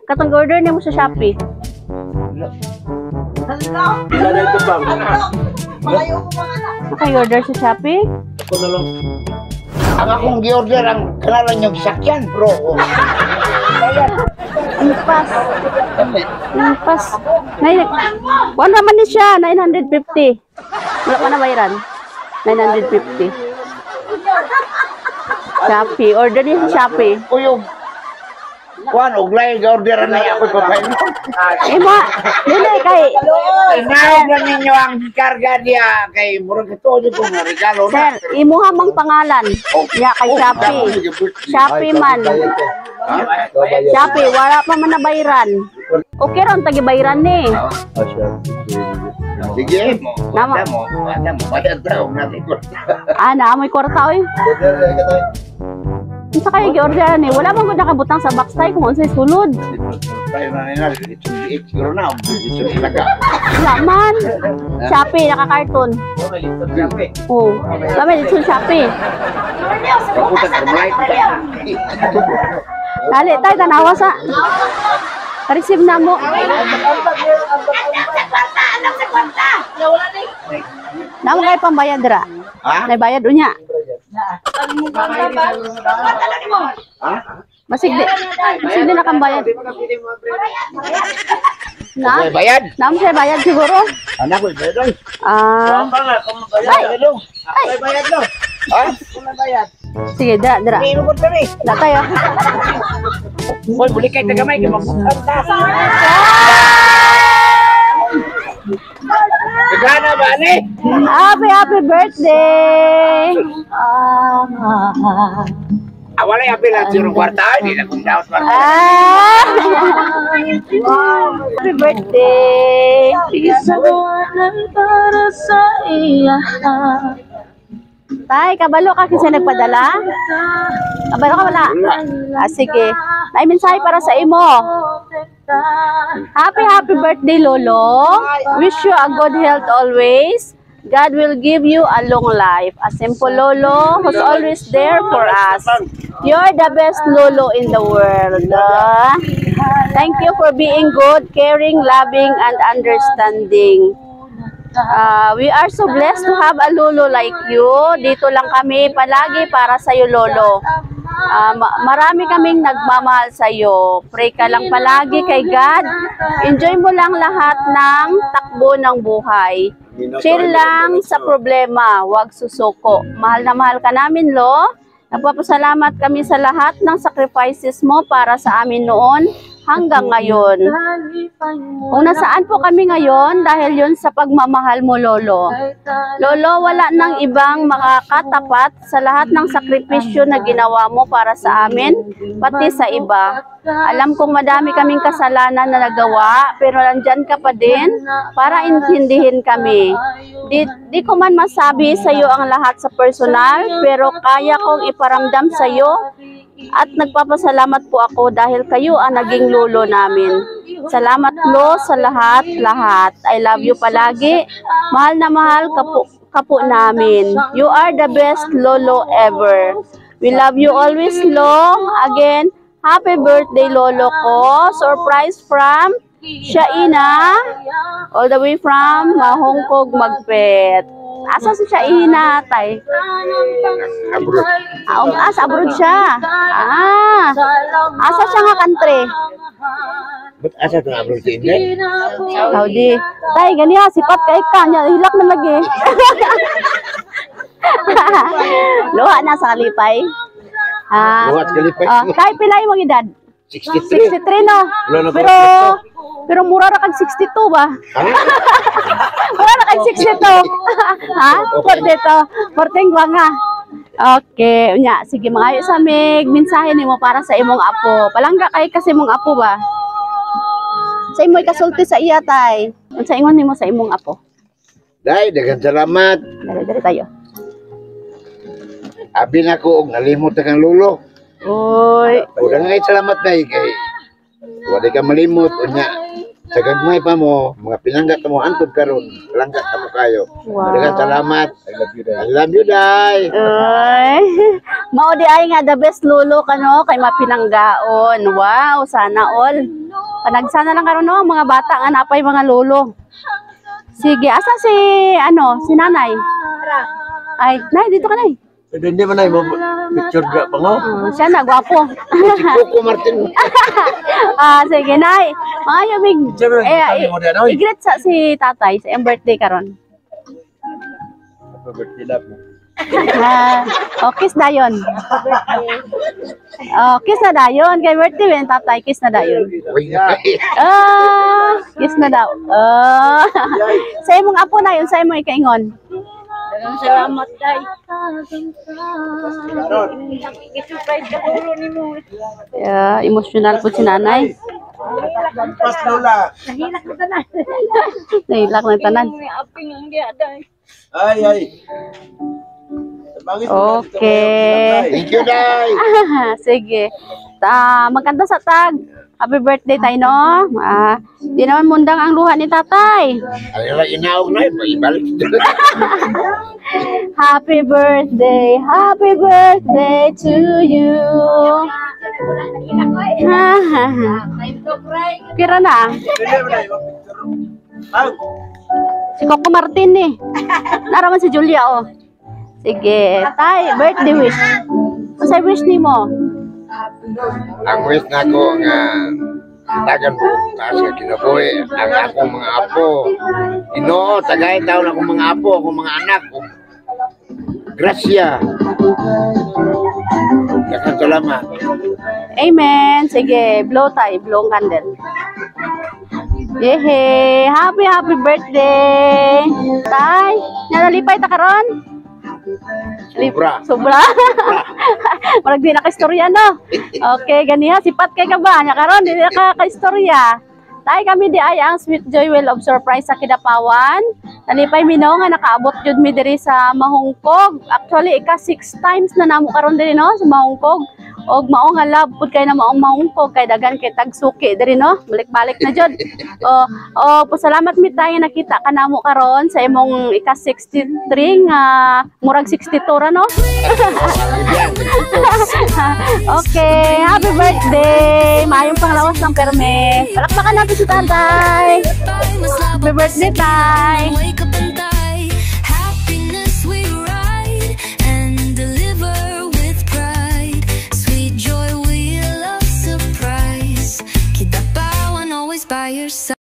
Katong order nimo sa Shopee. Naka-order sa Shopee? Ang akong gi-order ang kanalan yung sakyan, bro. Impas. Impas. Wala naman ni siya, 950. Wala pa na bayaran. 950. Shopee. Order niya sa Shopee. Uyog. Kuan, uglay, gi-order na ako papayin. Imo, dili kay. Inaog na ninyo ang karga niya kay murag ito yung regalo na. Sir, imo hamang pangalan. Ya kay Shopee. Shopee man. Shopee, wala pa man nabayaran. Okay ron, tagibayaran ni. Sige. Nama. Bayad daw natin ko. Naamoy kwarta oy. Unsa kay gi-order ni? Wala man gud nakabutang sa box tay kung unsay sulod. Tayo na nila, it's siguro na. It's talaga. Wala man. Shopee naka-carton. Oh, kami dito sa Shopee. Kaputan karmay. Dali tay tanawa sa. Receive na mo. Namo kay pambayad dira. Ha? Nay bayad unya. Masig di na kang bayad. Na? Okay, bayad. Nam siya bayad siguro. Anak ko, bayad. Ay, Bayad no. Ha? Bayad. sige, dira. Hindi mo kami. Na tayo. Hoy, buli kay tagamay kay magpunta. Gana ba ni? Happy birthday. Wala yung apil at yung kwarta. Hindi na kung dapat kwarta. Happy birthday. Para sa iya. Tay, kabalo ka kasi nagpadala? Kabalo ka wala? Sige. May mensahe para sa imo. Happy birthday, Lolo. Wish you a good health always. God will give you a long life. A simple Lolo who's always there for us. You're the best Lolo in the world. Thank you for being good, caring, loving, and understanding. We are so blessed to have a Lolo like you. Dito lang kami palagi para sa iyo, Lolo. Marami kaming nagmamahal sa iyo. Pray ka lang palagi kay God. Enjoy mo lang lahat ng takbo ng buhay. Chill lang sa problema, huwag susuko. Mahal na mahal ka namin, Lo. Nagpapasalamat kami sa lahat ng sacrifices mo para sa amin noon hanggang ngayon. Kung nasaan po kami ngayon, dahil yun sa pagmamahal mo, Lolo. Lolo, wala nang ibang makakatapat sa lahat ng sakripisyo na ginawa mo para sa amin, pati sa iba. Alam kong madami kaming kasalanan na nagawa, pero nandyan ka pa din para intindihin kami. Di ko man masabi sa iyo ang lahat sa personal, pero kaya kong iparamdam sa iyo. At nagpapasalamat po ako dahil kayo ang naging lolo namin. Salamat, Lo, sa lahat-lahat. I love you palagi. Mahal na mahal ka po namin. You are the best lolo ever. We love you always, Lo. Again, happy birthday, Lolo ko. Surprise from Shaina. All the way from Mahongkog, Magpet. Asa si Shaina, tay? Sa abroad siya. Asa siya nga country? Ba't asa ito abroad sa India? Saudi. Tay, ganiya, sipat kay kanya. Hilak na lagi. Luha na sa kalipay. Luhat kalipay. Tay, pilay mong edad? 63. 63, no? Pero mura na kag 62 ba? Mura na kag 62. Ha? Por dito. Porting nga. Okay, nya sige mga sa mig mensahe nimo para sa imong apo. Palangga kay kasi imong apo ba? Sa imoy kasulti sa iya tay. Unsa ingon nimo sa imong apo? Day, daghang salamat. Dali tayo. Abi na ko og nalimot kang lulo. Oy, Udah ngay salamat day kay wala ka malimot unya. Sa gagmay pa mo, mga pinanggat mo antod karon, langgat ka mo kayo. Wow. Daghang salamat. I love you, Day. Ay, mao di ay nga the best lolo kano kay mapinanggaon. Wow, sana all. Panagsana lang karon no mga bata nga napay mga lolo. Sige, asa si si nanay? Ay, nay dito ka nay. Pwede hindi man ay picture ga pa ngo. Siya na gwapo. Si Coco Martin. Sige nay. Mga yumig. I-greet sa si tatay sa iyang birthday karon. Birthday love mo. Kiss na yun. Kiss na dayon. Kay birthday yung tatay, kiss na dayon. Kiss na daw. Sa imong apo na yun, sa imong ikaingon. Salamat day. Isusurprise ka ulo ni mo. Emotional po si nanay. Pas lola. Nahilak na tanan. Nahilak na tanan. Aping ang dia day. Ay. Okay. Thank you, Day. Sige. Magkanta sa tag. Happy birthday tayo, no? Di naman mundang ang luha ni tatay. Ay, inaog na yun. Ibalik. Happy birthday to you. Kira na. Si Coco Martin eh. Naraman si Julia, oh. Sige, tay, birthday wish. Masay wish ni mo? Ang wish na ko nga tagan mo kasi kinabuhi ang akong mga apo. Ginoo, tagay taon akong mga apo, akong mga anak. Gracia. Daghang salamat. Amen. Sige, blow tayo, blow ang candle. Yehey! Happy birthday! Tay, nalipay ta karon? Sobra. Marag di naka-istorya, no? Okay, ganiha. Sipat kay ka ba? Nya karon di naka-istorya. Tay kami di ay ang Sweet Joy Well of Surprise sa Kidapawan. Nalipay minaw nga nakaabot jud mi diri sa Mahungkog. Actually, ika 6 times na namo karon diri, no, sa Mahungkog. Og mao nga love pud kay na maong Mahungkog kay dagan kay tagsuki diri, no. Balik-balik na jud. Pasalamat mi tayo nakita ka namo karon sa imong ika 63 nga murag 62 ra, no. Okay, happy birthday. Maayong panglawas ng perme. Palakpakan natin si tatay. Happy birthday, tay.